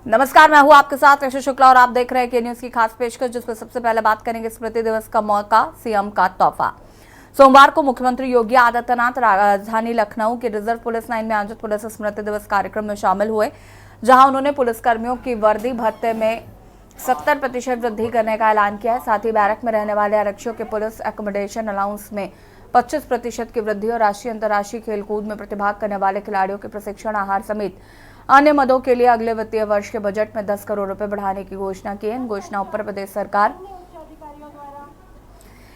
नमस्कार, मैं हूं आपके साथ ऋषि शुक्ला और आप देख रहे हैं के न्यूज की खास पेशकश, जिसमें सबसे पहले बात करेंगे स्मृति दिवस का मौका, सीएम का तोहफा। सोमवार को मुख्यमंत्री योगी आदित्यनाथ राजधानी लखनऊ के रिजर्व पुलिस लाइन में आयोजित पुलिस स्मृति दिवस कार्यक्रम में शामिल हुए, जहां उन्होंने पुलिसकर्मियों की वर्दी भत्ते में 70% वृद्धि करने का ऐलान किया है। साथ ही बैरक में रहने वाले आरक्षियों के पुलिस एकोमोडेशन अलाउंस में 25% की वृद्धि और राष्ट्रीय अंतर्राष्ट्रीय खेलकूद में प्रतिभाग करने वाले खिलाड़ियों के प्रशिक्षण, आहार समेत अन्य मदों के लिए अगले वित्तीय वर्ष के बजट में 10 करोड़ रुपए बढ़ाने की घोषणा की है। इन घोषणाओं पर प्रदेश सरकार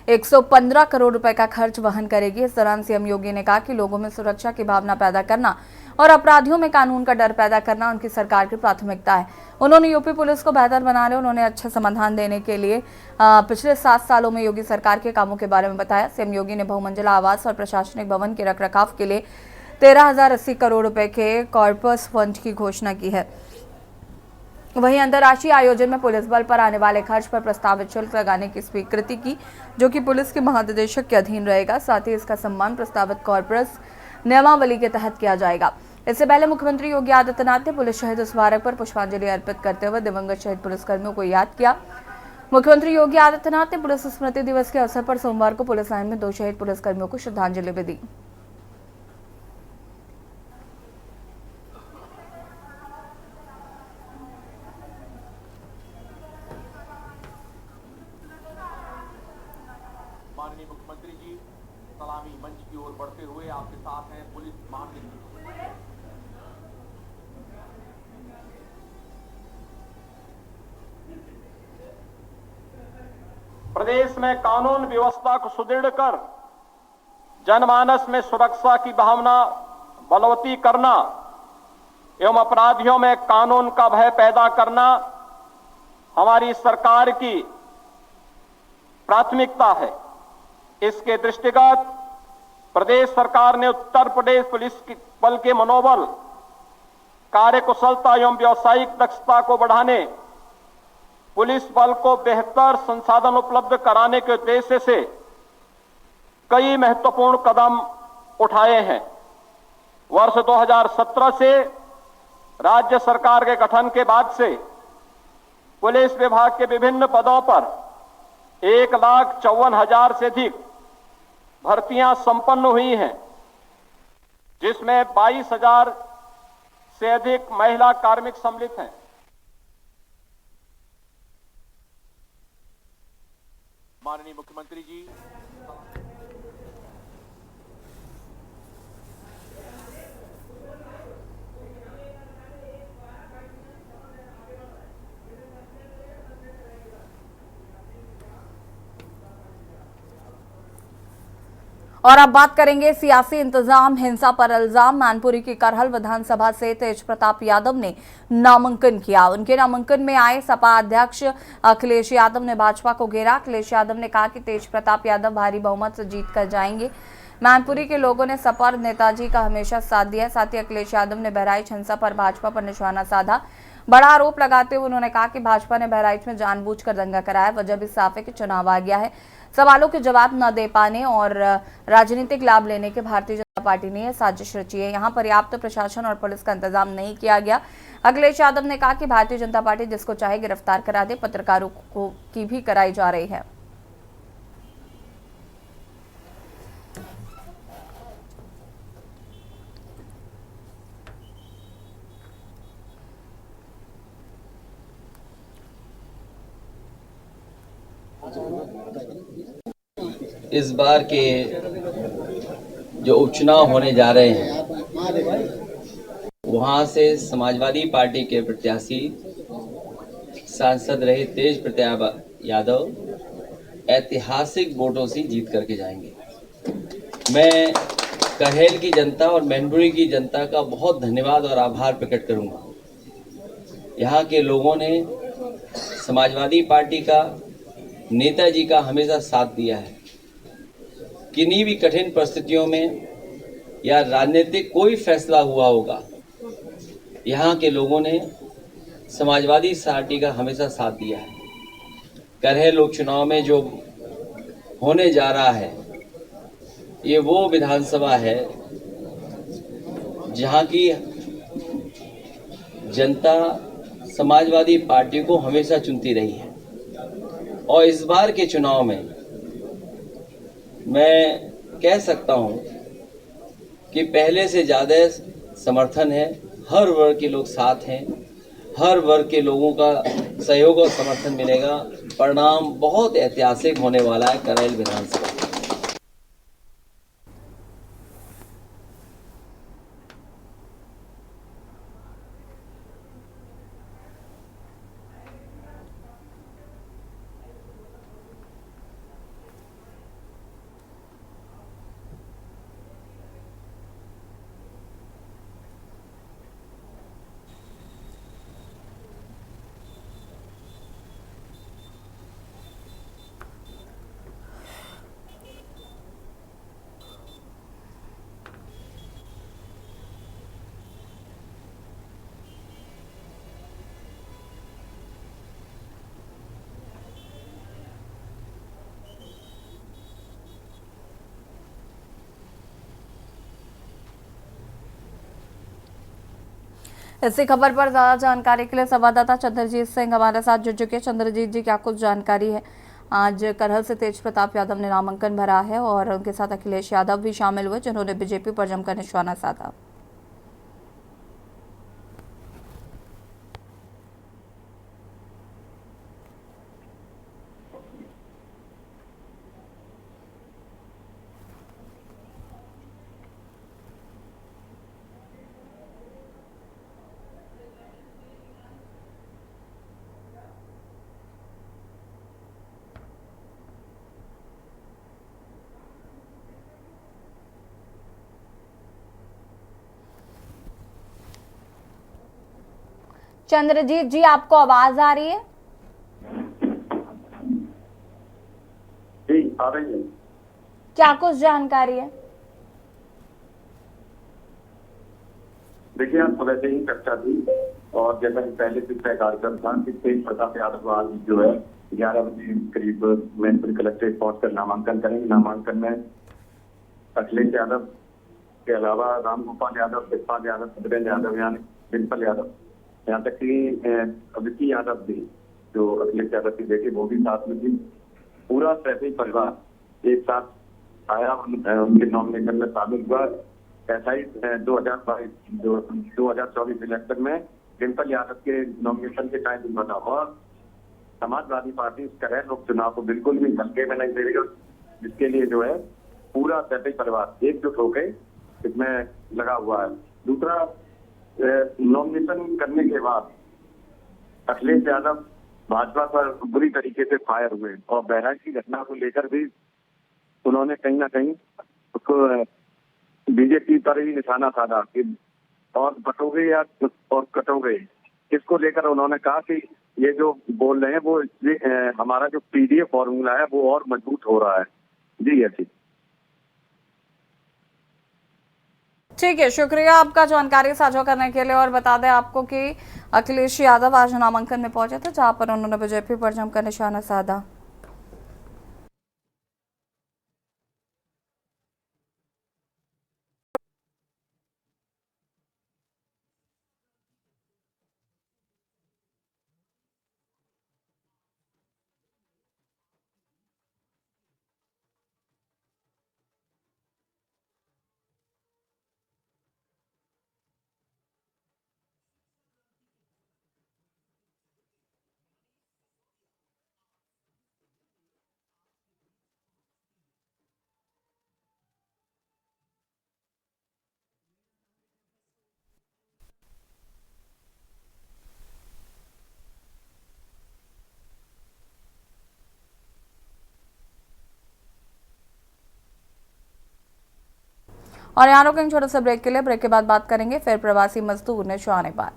115 करोड़ रुपए का खर्च वहन करेगी। इस दौरान सीएम योगी ने कहा कि लोगों में सुरक्षा की भावना पैदा करना और अपराधियों में कानून का डर पैदा करना उनकी सरकार की प्राथमिकता है। उन्होंने यूपी पुलिस को बेहतर बनाने और उन्हें अच्छा समाधान देने के लिए पिछले 7 सालों में योगी सरकार के कामों के बारे में बताया। सीएम योगी ने बहुमंजिला आवास और प्रशासनिक भवन के रखरखाव के लिए 13,080 करोड़ रुपए के कॉर्पस फंड की घोषणा की है। वहीं अंतर्राष्ट्रीय आयोजन में पुलिस बल पर आने वाले खर्च पर प्रस्तावित शुल्क लगाने की स्वीकृति की, जो कि पुलिस के महानिदेशक के अधीन रहेगा। साथ ही इसका सम्मान प्रस्तावित कॉर्पस नियमावली के तहत किया जाएगा। इससे पहले मुख्यमंत्री योगी आदित्यनाथ ने पुलिस शहीद स्मारक पर पुष्पांजलि अर्पित करते हुए दिवंगत शहीद पुलिसकर्मियों को याद किया। मुख्यमंत्री योगी आदित्यनाथ ने पुलिस स्मृति दिवस के अवसर पर सोमवार को पुलिस लाइन में 2 शहीद पुलिसकर्मियों को श्रद्धांजलि भी दी। माननीय मुख्यमंत्री जी, सलामी मंच की ओर बढ़ते हुए आपके साथ हैं पुलिस महानिदेशक। प्रदेश में कानून व्यवस्था को सुदृढ़ कर जनमानस में सुरक्षा की भावना बलवती करना एवं अपराधियों में कानून का भय पैदा करना हमारी सरकार की प्राथमिकता है। इसके दृष्टिगत प्रदेश सरकार ने उत्तर प्रदेश पुलिस बल के मनोबल, कार्यकुशलता एवं व्यावसायिक दक्षता को बढ़ाने, पुलिस बल को बेहतर संसाधन उपलब्ध कराने के उद्देश्य से कई महत्वपूर्ण कदम उठाए हैं। वर्ष 2017 से राज्य सरकार के गठन के बाद से पुलिस विभाग के विभिन्न पदों पर 1,54,000 से अधिक भर्तियां संपन्न हुई हैं, जिसमें 22,000 से अधिक महिला कार्मिक सम्मिलित हैं। माननीय मुख्यमंत्री जी, और अब बात करेंगे सियासी इंतजाम हिंसा पर इल्जाम। मैनपुरी की करहल विधानसभा से तेज प्रताप यादव ने नामांकन किया। उनके नामांकन में आए सपा अध्यक्ष अखिलेश यादव ने भाजपा को घेरा। अखिलेश यादव ने कहा कि तेज प्रताप यादव भारी बहुमत से जीत कर जाएंगे। मैनपुरी के लोगों ने सपा और नेताजी का हमेशा साथ दिया। साथ ही अखिलेश यादव ने बहराइच हिंसा पर भाजपा पर निशाना साधा। बड़ा आरोप लगाते हुए उन्होंने कहा कि भाजपा ने बहराइच में जानबूझकर दंगा कराया। वजह भी साफ है कि चुनाव आ गया है। सवालों के जवाब न दे पाने और राजनीतिक लाभ लेने के भारतीय जनता पार्टी ने यह साजिश रची है। यहाँ पर्याप्त प्रशासन और पुलिस का इंतजाम नहीं किया गया। अखिलेश यादव ने कहा कि भारतीय जनता पार्टी जिसको चाहे गिरफ्तार करा दे। पत्रकारों को की भी कराई जा रही है। इस बार के जो उपचुनाव होने जा रहे हैं, वहां से समाजवादी पार्टी के प्रत्याशी सांसद रहे तेज प्रताप यादव ऐतिहासिक वोटों से जीत करके जाएंगे। मैं कहेल की जनता और मैनपुरी की जनता का बहुत धन्यवाद और आभार प्रकट करूंगा। यहाँ के लोगों ने समाजवादी पार्टी का, नेताजी का हमेशा साथ दिया है। किन्हीं भी कठिन परिस्थितियों में या राजनीतिक कोई फैसला हुआ होगा, यहाँ के लोगों ने समाजवादी पार्टी का हमेशा साथ दिया है। करहल उपचुनाव में जो होने जा रहा है, ये वो विधानसभा है जहाँ की जनता समाजवादी पार्टी को हमेशा चुनती रही है और इस बार के चुनाव में मैं कह सकता हूं कि पहले से ज़्यादा समर्थन है। हर वर्ग के लोग साथ हैं, हर वर्ग के लोगों का सहयोग और समर्थन मिलेगा। परिणाम बहुत ऐतिहासिक होने वाला है करेल विधानसभा। इसी खबर पर ज्यादा जानकारी के लिए संवाददाता चंद्रजीत सिंह हमारे साथ जुड़ चुके हैं। चंद्रजीत जी, क्या कुछ जानकारी है? आज करहल से तेज प्रताप यादव ने नामांकन भरा है और उनके साथ अखिलेश यादव भी शामिल हुए, जिन्होंने बीजेपी पर जमकर निशाना साधा। चंद्रजीत जी, आपको आवाज आ रही है? जी, आ रही है। क्या कुछ जानकारी है? देखिए, आप वैसे ही चर्चा थी और जैसा कि पहले से तय कार्यक्रम था कि तेज प्रताप यादव आज जो है 11 बजे करीब मैनपुरी कलेक्ट्रेट पहुंचकर नामांकन करेंगे। नामांकन में अखिलेश यादव के अलावा राम गोपाल यादव, शिवपाल यादव, सत्येंद्र यादव यानी डिम्पल यादव, यहाँ तक कि अदिति यादव भी, जो अखिलेश यादव की बेटी, वो भी साथ में थी। पूरा सैफी परिवार एक साथ आया, उनके नॉमिनेशन में शामिल हुआ। ऐसा ही 2024 इलेक्शन में डिम्पल यादव के नॉमिनेशन के टाइम भी बना। और समाजवादी पार्टी इस करेल उपचुनाव को बिल्कुल भी हल्के में नहीं दे रही, जिसके लिए जो है पूरा सैफी परिवार एकजुट होकर इसमें लगा हुआ है। दूसरा, नॉमिनेशन करने के बाद अखिलेश यादव भाजपा पर बुरी तरीके से फायर हुए और बहराइच की घटना को लेकर भी उन्होंने कहीं ना कहीं उसको बीजेपी पर ही निशाना साधा कि और बटोगे या और कटोगे। इसको लेकर उन्होंने कहा कि ये जो बोल रहे हैं वो हमारा जो पीडीए फॉर्मूला है वो और मजबूत हो रहा है। जी ऐसी। ठीक है, शुक्रिया आपका जानकारी साझा करने के लिए। और बता दें आपको कि अखिलेश यादव आज नामांकन में पहुंचे थे, जहां पर उन्होंने बीजेपी पर जमकर निशाना साधा। और यहाँ रुकेंगे छोटे से ब्रेक के लिए। ब्रेक के बाद बात करेंगे फिर प्रवासी मजदूर निशाने पर।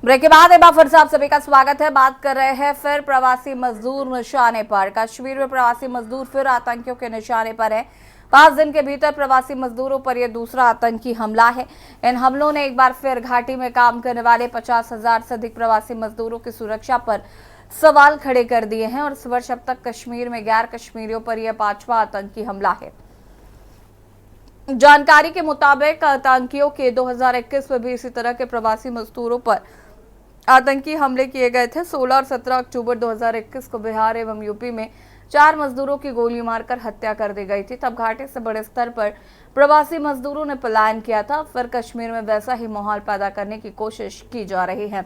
ब्रेक के बाद एक बार फिर से आप सभी का स्वागत है। बात कर रहे हैं फिर प्रवासी मजदूर निशाने पर। कश्मीर में प्रवासी मजदूर फिर आतंकियों के निशाने पर है। 5 दिन के भीतर प्रवासी मजदूरों पर यह दूसरा आतंकी हमला है। इन हमलों ने एक बार फिर घाटी में काम करने वाले 50,000 से अधिक प्रवासी मजदूरों की सुरक्षा पर सवाल खड़े कर दिए हैं और इस वर्ष अब तक कश्मीर में गैर कश्मीरियों पर यह 5वां आतंकी हमला है। जानकारी के मुताबिक आतंकियों के 2021 में भी इसी तरह के प्रवासी मजदूरों पर आतंकी हमले किए गए थे। 16 और 17 अक्टूबर 2021 को बिहार एवं यूपी में 4 मजदूरों की गोली मारकर हत्या कर दी गई थी। तब घाटी से बड़े स्तर पर प्रवासी मजदूरों ने पलायन किया था। फिर कश्मीर में वैसा ही माहौल पैदा करने की कोशिश की जा रही है।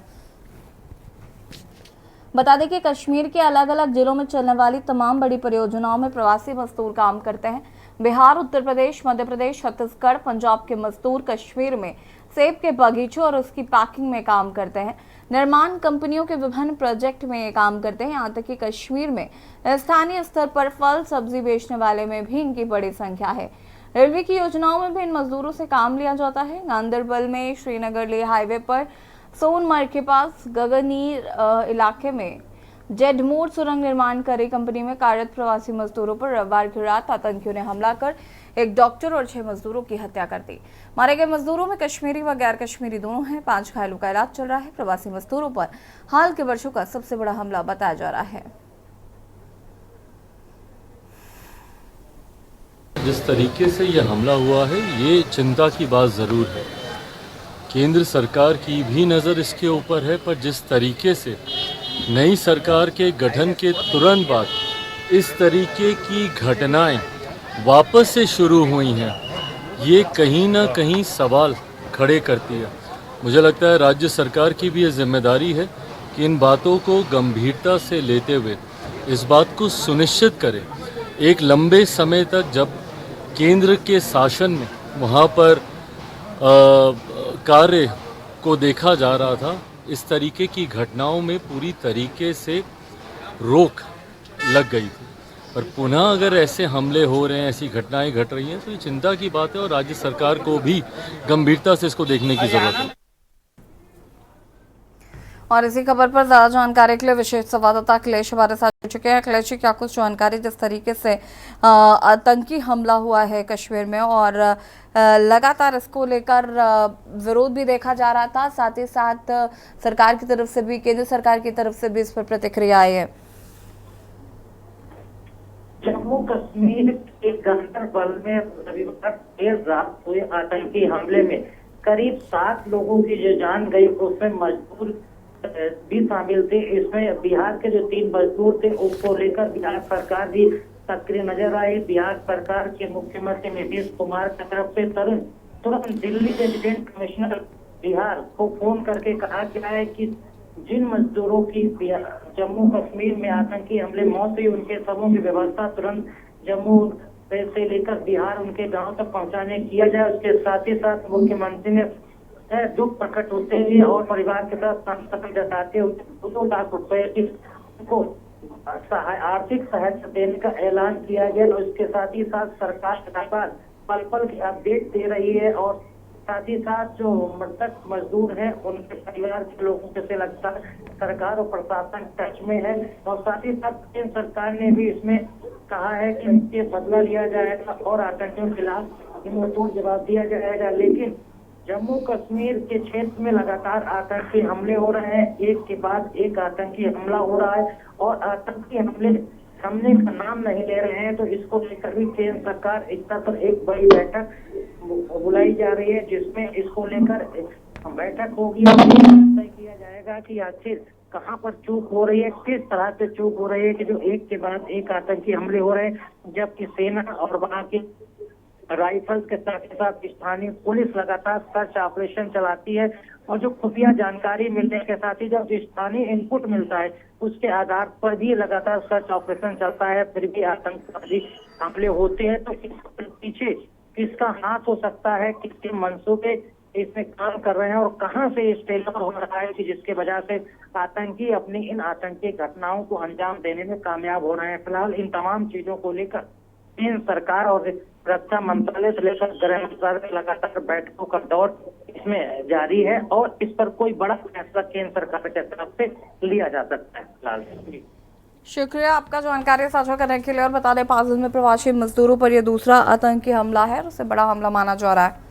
बता दें कि कश्मीर के अलग अलग जिलों में चलने वाली तमाम बड़ी परियोजनाओं में प्रवासी मजदूर काम करते हैं। बिहार, उत्तर प्रदेश, मध्य प्रदेश, छत्तीसगढ़, पंजाब के मजदूर कश्मीर में सेब के बगीचों और उसकी पैकिंग में काम करते हैं। निर्माण कंपनियों के विभिन्न प्रोजेक्ट में ये काम करते हैं। यहाँ तक कि कश्मीर में स्थानीय स्तर पर फल सब्जी बेचने वाले में भी इनकी बड़ी संख्या है। रेलवे की योजनाओं में भी इन मजदूरों से काम लिया जाता है। गांदरबल में श्रीनगर लेह हाईवे पर सोनमर्ग के पास गगनीर इलाके में जेडमोर सुरंग निर्माण करी कंपनी में कार्यरत प्रवासी मजदूरों पर रविवार की रात आतंकियों ने हमला कर एक डॉक्टर और 6 मजदूरों की हत्या कर दी। मारे गए मजदूरों में कश्मीरी व गैर कश्मीरी दोनों हैं। 5 घायलों का इलाज चल रहा है। प्रवासी मजदूरों पर हाल के वर्षों का सबसे बड़ा हमला बताया जा रहा है। जिस तरीके से यह हमला हुआ है, ये चिंता की बात ज़रूर है। केंद्र सरकार की भी नज़र इसके ऊपर है, पर जिस तरीके से नई सरकार के गठन के तुरंत बाद इस तरीके की घटनाएं वापस से शुरू हुई हैं, ये कहीं ना कहीं सवाल खड़े करती है। मुझे लगता है राज्य सरकार की भी ये जिम्मेदारी है कि इन बातों को गंभीरता से लेते हुए इस बात को सुनिश्चित करे। एक लंबे समय तक जब केंद्र के शासन में वहाँ पर कार्य को देखा जा रहा था, इस तरीके की घटनाओं में पूरी तरीके से रोक लग गई थी। पर पुनः अगर ऐसे हमले हो रहे हैं, ऐसी घटनाएं घट रही हैं, तो ये चिंता की बात है और राज्य सरकार को भी गंभीरता से इसको देखने की जरूरत है। और इसी खबर पर ज्यादा जानकारी के लिए विशेष संवाददाता अखिलेश हमारे साथ जुड़ चुके हैं। अखिलेश जी, क्या कुछ जानकारी, जिस तरीके से आतंकी हमला हुआ है कश्मीर में और लगातार इसको लेकर विरोध भी देखा जा रहा था, साथ ही साथ सरकार की तरफ से भी, केंद्र सरकार की तरफ से भी इस पर प्रतिक्रिया आई है। जम्मू कश्मीर के गांदरबल में रविवार देर रात हुए आतंकी हमले में करीब 7 लोगों की जो जान गई, उसमें मजदूर भी शामिल थे। इसमें बिहार के जो 3 मजदूर थे, उसको लेकर बिहार सरकार भी सक्रिय नजर आई। बिहार सरकार के मुख्यमंत्री नीतीश कुमार की तरफ से तुरंत दिल्ली रेजिडेंट कमिश्नर बिहार को फोन करके कहा गया है कि जिन मजदूरों की जम्मू कश्मीर में आतंकी हमले मौत हुई, उनके सबों की व्यवस्था तुरंत जम्मू से लेकर बिहार उनके गांव तक पहुंचाने किया जाए। उसके साथ ही साथ मुख्यमंत्री ने दुख प्रकट होते हुए और परिवार के साथ संताप जताते हुए 2 लाख रुपए को आर्थिक सहायता देने का ऐलान किया गया। और इसके साथ ही साथ सरकार लगातार पल पल की अपडेट दे रही है और साथ ही साथ जो मृतक मजदूर हैं, उनके परिवार के लोगों से लगातार सरकार और प्रशासन टच में है। और साथ ही साथ केंद्र सरकार ने भी इसमें कहा है कि इनके बदला लिया जाएगा और आतंकियों के खिलाफ मुंहतोड़ जवाब दिया जाएगा। लेकिन जम्मू कश्मीर के क्षेत्र में लगातार आतंकी हमले हो रहे हैं, एक के बाद एक आतंकी हमला हो रहा है और आतंकी हमले थमने का नाम नहीं ले रहे हैं। तो इसको लेकर भी केंद्र सरकार स्तर पर एक बड़ी बैठक बुलाई जा रही है, जिसमें इसको लेकर बैठक होगी और तय किया जाएगा कि आखिर कहां पर चूक हो रही है, किस तरह से चूक हो रही है कि जो एक के बाद एक आतंकी हमले हो रहे हैं, जबकि सेना और वहां की राइफल्स के साथ ही साथ स्थानीय पुलिस लगातार सर्च ऑपरेशन चलाती है। और जो खुफिया जानकारी मिलने के साथ ही जब स्थानीय इनपुट मिलता है, उसके आधार पर भी लगातार सर्च ऑपरेशन चलता है, फिर भी आतंकवादी हमले होते हैं। तो इसके पीछे किसका हाथ हो सकता है, किसके मंसूबे इसमें काम कर रहे हैं और कहां से इस टेलर हो रहा है कि जिसके वजह से आतंकी अपनी इन आतंकी घटनाओं को अंजाम देने में कामयाब हो रहे हैं। फिलहाल इन तमाम चीजों को लेकर केंद्र सरकार और रक्षा मंत्रालय से लेकर गृह मंत्रालय लगातार बैठकों का दौर इसमें जारी है और इस पर कोई बड़ा फैसला केंद्र सरकार की तरफ से लिया जा सकता है। फिलहाल शुक्रिया आपका जानकारी साझा करने के लिए। और बता दें, पाजिल में प्रवासी मजदूरों पर यह दूसरा आतंकी हमला है और उसे बड़ा हमला माना जा रहा है।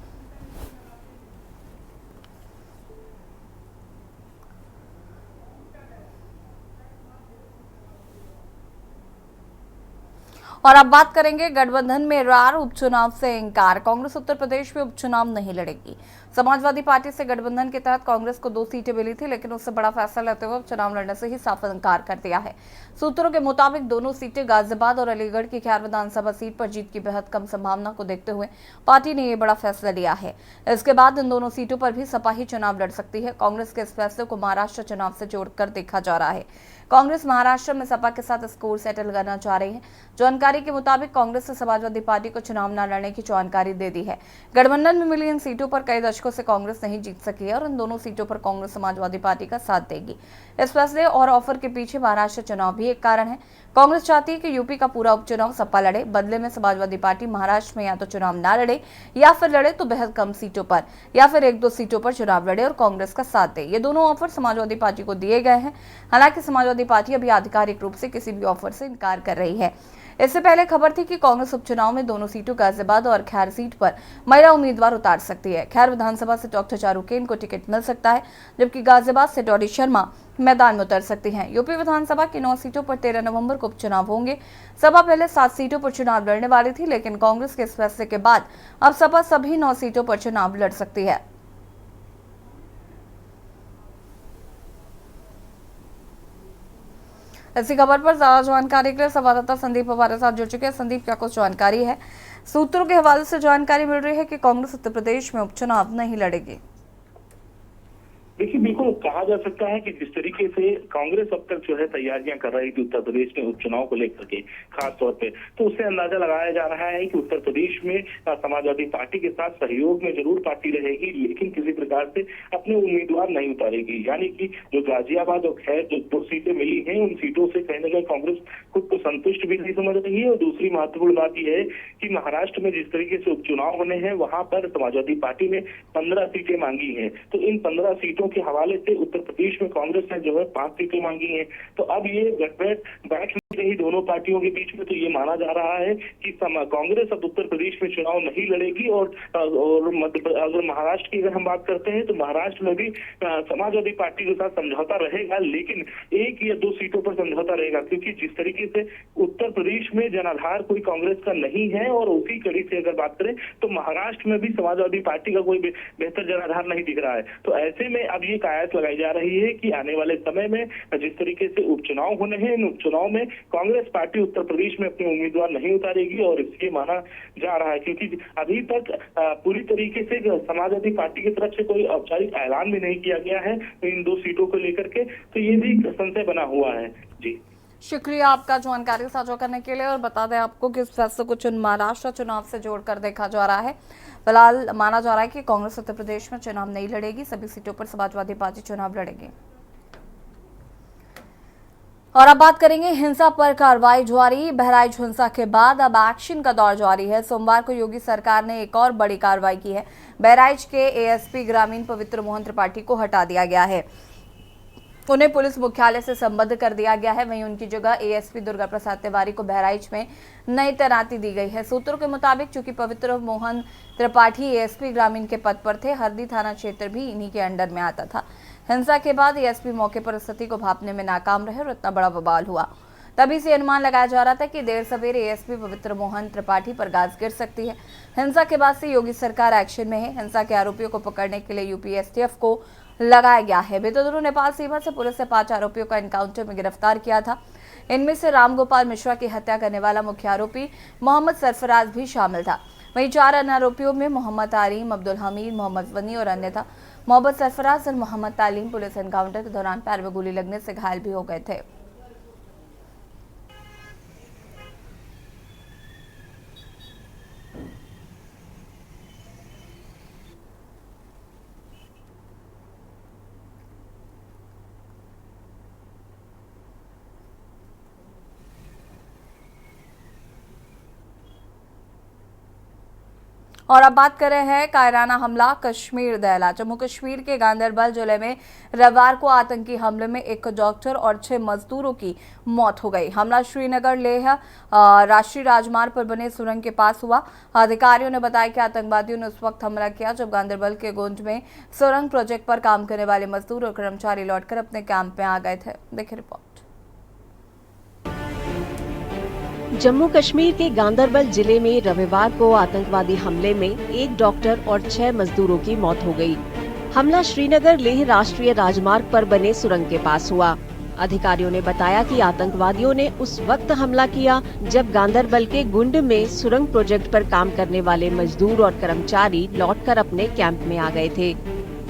और अब बात करेंगे गठबंधन में रार उपचुनाव से इंकार। कांग्रेस उत्तर प्रदेश में उपचुनाव नहीं लड़ेगी। समाजवादी पार्टी से गठबंधन के तहत कांग्रेस को 2 सीटें मिली थी, लेकिन उससे बड़ा फैसला लेते हुए चुनाव लड़ने से ही साफ इंकार कर दिया है। सूत्रों के मुताबिक दोनों सीटें गाजियाबाद और अलीगढ़ की खैर विधानसभा सीट पर जीत की बेहद कम संभावना को देखते हुए पार्टी ने ये बड़ा फैसला लिया है। इसके बाद इन दोनों सीटों पर भी सपा ही चुनाव लड़ सकती है। कांग्रेस के इस फैसले को महाराष्ट्र चुनाव से जोड़कर देखा जा रहा है। कांग्रेस महाराष्ट्र में सपा के साथ स्कोर सेटल करना चाह रही है। जानकारी के मुताबिक कांग्रेस से समाजवादी पार्टी को चुनाव न लड़ने की जानकारी दे दी है। गठबंधन में मिली इन सीटों पर कई दशकों से कांग्रेस नहीं जीत सकी है और इन दोनों सीटों पर कांग्रेस समाजवादी पार्टी का साथ देगी। इस फैसले और ऑफर के पीछे महाराष्ट्र चुनाव भी एक कारण है। कांग्रेस चाहती है कि यूपी का पूरा उपचुनाव सपा लड़े, बदले में समाजवादी पार्टी महाराष्ट्र में या तो चुनाव न लड़े या फिर लड़े तो बेहद कम सीटों पर या फिर 1-2 सीटों पर चुनाव लड़े और कांग्रेस का साथ दे। ये दोनों ऑफर समाजवादी पार्टी को दिए गए हैं। हालांकि समाजवादी पार्टी अभी आधिकारिक रूप से किसी भी ऑफर से इनकार कर रही है। इससे पहले खबर थी कि कांग्रेस उपचुनाव में दोनों सीटों गाजियाबाद और खैर सीट पर महिला उम्मीदवार उतार सकती है। खैर विधानसभा से डॉक्टर चारुकेन को टिकट मिल सकता है, जबकि गाजियाबाद से डॉली शर्मा मैदान में उतर सकती हैं। यूपी विधानसभा की 9 सीटों पर 13 नवंबर को उपचुनाव होंगे। सपा पहले 7 सीटों पर चुनाव लड़ने वाली थी, लेकिन कांग्रेस के इस फैसले के बाद अब सपा सभी 9 सीटों पर चुनाव लड़ सकती है। इसी खबर पर ज्यादा जानकारी के लिए संवाददाता संदीप हमारे साथ जुड़ चुके हैं। संदीप, क्या कुछ जानकारी है? सूत्रों के हवाले से जानकारी मिल रही है कि कांग्रेस उत्तर प्रदेश में उपचुनाव नहीं लड़ेगी। देखिए, बिल्कुल कहा जा सकता है कि जिस तरीके से कांग्रेस अब तक जो है तैयारियां कर रही थी उत्तर प्रदेश में उपचुनाव को लेकर के खास तौर पे, तो उससे अंदाजा लगाया जा रहा है कि उत्तर प्रदेश में समाजवादी पार्टी के साथ सहयोग में जरूर पार्टी रहेगी, लेकिन किसी प्रकार से अपने उम्मीदवार नहीं उतारेगी। यानी कि जो गाजियाबाद और खैर जो 2 सीटें मिली हैं, उन सीटों से कहीं ना कहीं कांग्रेस खुद को संतुष्ट भी नहीं समझ रही है। और दूसरी महत्वपूर्ण बात यह है कि महाराष्ट्र में जिस तरीके से उपचुनाव होने हैं, वहां पर समाजवादी पार्टी ने 15 सीटें मांगी है। तो इन 15 सीटों के हवाले से उत्तर प्रदेश में कांग्रेस ने जो है 5 सीटें मांगी हैं। तो अब ये गठबैठ बैठ ही दोनों पार्टियों के बीच में, तो ये माना जा रहा है कि कांग्रेस अब उत्तर प्रदेश में चुनाव नहीं लड़ेगी। और अगर महाराष्ट्र की अगर हम बात करते हैं तो महाराष्ट्र में भी समाजवादी पार्टी के साथ समझौता रहेगा, लेकिन 1 या 2 सीटों पर समझौता रहेगा, क्योंकि जिस तरीके से उत्तर प्रदेश में जनाधार कोई कांग्रेस का नहीं है और उसी कड़ी से अगर बात करें तो महाराष्ट्र में भी समाजवादी पार्टी का कोई बेहतर जनाधार नहीं दिख रहा है। तो ऐसे में अब ये कयास लगाई जा रही है कि आने वाले समय में जिस तरीके से उपचुनाव होने हैं, इन उपचुनाव में कांग्रेस पार्टी उत्तर प्रदेश में अपने उम्मीदवार नहीं उतारेगी। और इसलिए माना जा रहा है क्योंकि अभी तक पूरी तरीके से समाजवादी पार्टी की तरफ से कोई औपचारिक ऐलान भी नहीं किया गया है इन 2 सीटों को लेकर के, तो ये भी संशय बना हुआ है। जी, शुक्रिया आपका जानकारी साझा करने के लिए। और बता दें आपको कि इस फैसले को महाराष्ट्र चुनाव से जोड़कर देखा जा रहा है। फिलहाल माना जा रहा है कि कांग्रेस उत्तर प्रदेश में चुनाव नहीं लड़ेगी, सभी सीटों पर समाजवादी पार्टी चुनाव लड़ेगी। और अब बात करेंगे हिंसा पर कार्रवाई जारी। बहराइच हिंसा के बाद अब एक्शन का दौर जारी है। सोमवार को योगी सरकार ने एक और बड़ी कार्रवाई की है। बहराइच के एएसपी ग्रामीण पवित्र मोहन त्रिपाठी को हटा दिया गया है। उन्हें पुलिस मुख्यालय से संबद्ध कर दिया गया है। वहीं उनकी जगह एएसपी दुर्गा प्रसाद तिवारी को बहराइच में नई तैनाती दी गई है। सूत्रों के मुताबिक चूंकि पवित्र मोहन त्रिपाठी एएसपी ग्रामीण के पद पर थे, हरदी थाना क्षेत्र भी इन्हीं के अंडर में आता था। हिंसा के बाद एएसपी मौके पर स्थिति को भांपने में नाकाम रहे और इतना बड़ा बवाल हुआ। तभी से अनुमान लगाया जा रहा था कि देर सवेरे एएसपी पवित्र मोहन त्रिपाठी पर गाज गिर सकती है। हिंसा के बाद से योगी सरकार एक्शन में है। हिंसा के आरोपियों को पकड़ने के लिए यूपी एसटीएफ को लगाया गया है। बीते दिनों नेपाल सीमा से पुलिस ने 5 आरोपियों को एनकाउंटर में गिरफ्तार किया था। इनमें से रामगोपाल मिश्रा की हत्या करने वाला मुख्य आरोपी मोहम्मद सरफराज भी शामिल था। वहीं 4 अन्य आरोपियों में मोहम्मद तालीम, अब्दुल हमीद, मोहम्मद वनी और अन्य था। मोहम्मद सरफराज और मोहम्मद तालीम पुलिस एनकाउंटर के दौरान पैर में गोली लगने से घायल भी हो गए थे। और अब बात कर रहे हैं कायराना हमला कश्मीर दहला। जम्मू कश्मीर के गांदरबल जिले में रविवार को आतंकी हमले में 1 डॉक्टर और 6 मजदूरों की मौत हो गई। हमला श्रीनगर लेह राष्ट्रीय राजमार्ग पर बने सुरंग के पास हुआ। अधिकारियों ने बताया कि आतंकवादियों ने उस वक्त हमला किया जब गांदरबल के गुंज में सुरंग प्रोजेक्ट पर काम करने वाले मजदूर और कर्मचारी लौटकर अपने कैंप में आ गए थे। देखिए रिपोर्ट। जम्मू कश्मीर के गांदरबल जिले में रविवार को आतंकवादी हमले में एक डॉक्टर और 6 मजदूरों की मौत हो गई। हमला श्रीनगर लेह राष्ट्रीय राजमार्ग पर बने सुरंग के पास हुआ। अधिकारियों ने बताया कि आतंकवादियों ने उस वक्त हमला किया जब गांदरबल के गुंड में सुरंग प्रोजेक्ट पर काम करने वाले मजदूर और कर्मचारी लौटकर अपने कैंप में आ गए थे।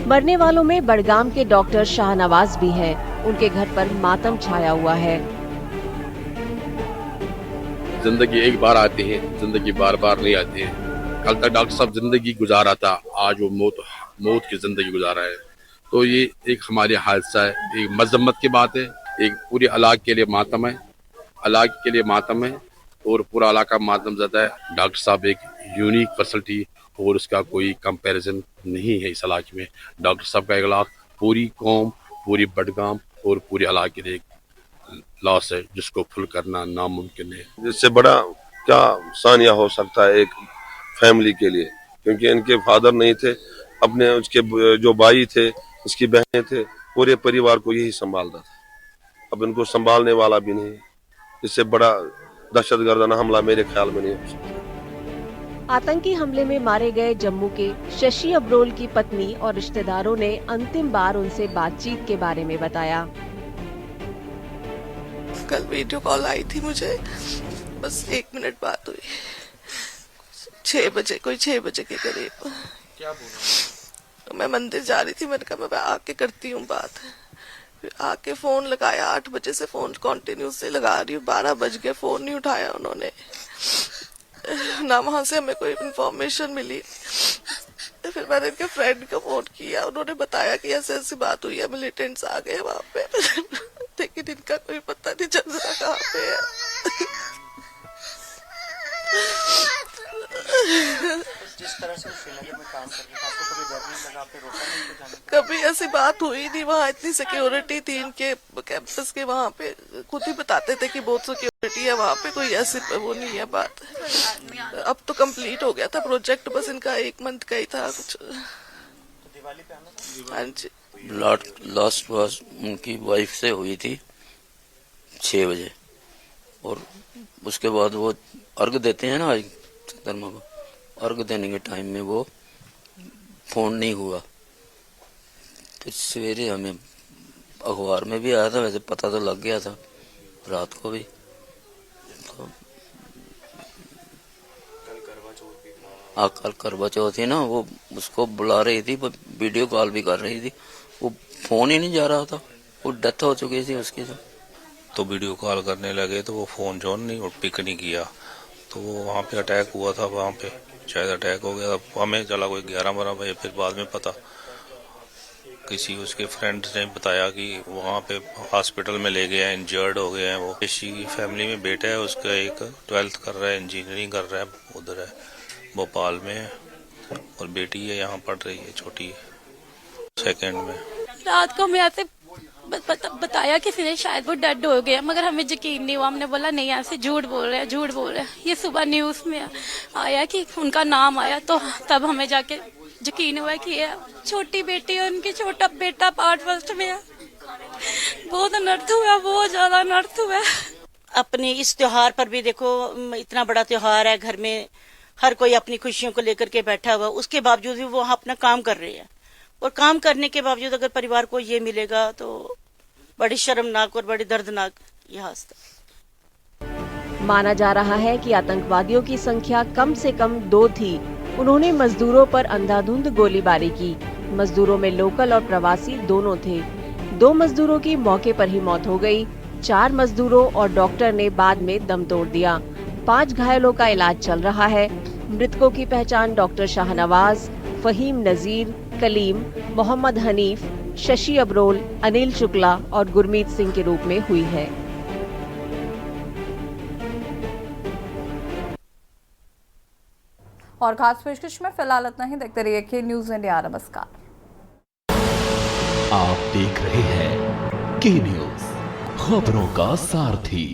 मरने वालों में बड़गाम के डॉक्टर शाहनवाज भी हैं। उनके घर पर मातम छाया हुआ है। जिंदगी एक बार आती है, जिंदगी बार बार नहीं आती है। कल तक डॉक्टर साहब जिंदगी गुजारा था, आज वो मौत की जिंदगी गुजारा है। तो ये एक हमारे हादसा है, एक मजम्मत की बात है, एक पूरे इलाके के लिए मातम है, इलाके के लिए मातम है और पूरा इलाका मातम ज़दा है। डॉक्टर साहब एक यूनिक फैसिलिटी और उसका कोई कंपैरिजन नहीं है इस इलाके में। डॉक्टर साहब का इगलाक पूरी कौम, पूरी बडगाम और पूरे इलाके के लिए लॉस है, जिसको फुल करना नामुमकिन है। इससे बड़ा क्या सानिया हो सकता है एक फैमिली के लिए, क्योंकि इनके फादर नहीं थे, अपने उसके जो भाई थे, उसकी बहनें थे, पूरे परिवार को यही संभालता था। अब इनको संभालने वाला भी नहीं। इससे बड़ा दहशतगर्दाना हमला मेरे ख्याल में नहीं हो सकता। आतंकी हमले में मारे गए जम्मू के शशि अब्रोल की पत्नी और रिश्तेदारों ने अंतिम बार उनसे बातचीत के बारे में बताया। कल वीडियो कॉल आई थी मुझे, बस 1 मिनट बात हुई। 6 बजे, कोई 6 बजे के करीब। क्या बोला? मैं मंदिर जा रही थी, मैंने कहा मैं आके करती हूँ बात। फिर आके फोन लगाया, 8 बजे से फोन कंटिन्यूस से लगा रही हूँ, 12 बज गए, फोन नहीं उठाया उन्होंने। ना वहां से हमें कोई इन्फॉर्मेशन मिली। फिर मैंने इनके फ्रेंड को फोन किया, उन्होंने बताया कि ऐसे ऐसी बात हुई है, मिलिटेंट्स आ गए वहां पे। लेकिन इनका कोई पता नहीं चल रहा कहाँ पे है। जिस तरह से श्रीनगर में काम कर रही है, आपको कभी डर नहीं लगा, आपने रोका नहीं उनको जाने का? कभी ऐसी बात हुई नहीं, वहाँ इतनी सिक्योरिटी थी इनके कैंपस के, वहाँ पे खुद ही बताते थे कि बहुत सिक्योरिटी है वहाँ पे, कोई ऐसी वो नहीं है बात। अब तो कंप्लीट हो गया था प्रोजेक्ट, बस इनका 1 मंथ का ही था कुछ। तो दिवाली पे आना था? हाँ जी। लास्ट बात उनकी वाइफ से हुई थी 6 बजे, और उसके बाद वो अर्घ देते हैं ना आज धर्म को, अर्घ देने के टाइम में वो फोन नहीं हुआ। फिर सवेरे हमें अखबार में भी आया था, वैसे पता तो लग गया था रात को भी। तो कल करवा चौथ थी ना, वो उसको बुला रही थी, वीडियो कॉल भी कर रही थी, वो फोन ही नहीं जा रहा था, वो डेथ हो चुकी थी उसकी। तो वीडियो कॉल करने लगे तो वो फोन जो नहीं पिक नहीं किया, तो वहाँ पे अटैक हुआ था, वहाँ पे शायद अटैक हो गया। हमें चला कोई 11-12 बजे, फिर बाद में पता किसी उसके फ्रेंड ने बताया कि वहाँ पे हॉस्पिटल में ले गए हैं, इंजर्ड हो गए हैं। वो किसी फैमिली में बेटा है उसका, एक 12th कर रहा है, इंजीनियरिंग कर रहा है, उधर है भोपाल में, और बेटी है यहाँ पढ़ रही है, छोटी है 2nd में। रात को हमें ऐसे बताया किसी ने शायद वो डेड हो गया, मगर हमें यकीन नहीं हुआ। हमने बोला नहीं, ऐसे झूठ बोल रहे हैं, झूठ बोल रहे हैं। ये सुबह न्यूज में आया कि उनका नाम आया, तो तब हमें जाके यकीन हुआ कि ये छोटी बेटी है उनकी, छोटा बेटा पार्ट 1 में है। बहुत अनर्थ हुआ, बहुत ज्यादा अनर्थ हुआ। अपने इस त्योहार पर भी देखो, इतना बड़ा त्योहार है, घर में हर कोई अपनी खुशियों को लेकर के बैठा हुआ, उसके बावजूद भी वो वहाँ अपना काम कर रहे हैं, और काम करने के बावजूद अगर परिवार को ये मिलेगा तो बड़ी शर्मनाक और बड़ी दर्दनाक ये हादसा। माना जा रहा है कि आतंकवादियों की संख्या कम से कम 2 थी। उन्होंने मजदूरों पर अंधाधुंध गोलीबारी की। मजदूरों में लोकल और प्रवासी दोनों थे। 2 मजदूरों की मौके पर ही मौत हो गई। 4 मजदूरों और डॉक्टर ने बाद में दम तोड़ दिया। 5 घायलों का इलाज चल रहा है। मृतकों की पहचान डॉक्टर शाहनवाज, फहीम नजीर, कलीम, मोहम्मद हनीफ, शशि अब्रोल, अनिल शुक्ला और गुरमीत सिंह के रूप में हुई है। और खास पेशकश में फिलहाल इतना ही। देखते रहिए के न्यूज इंडिया। नमस्कार। आप देख रहे हैं के न्यूज, खबरों का सारथी।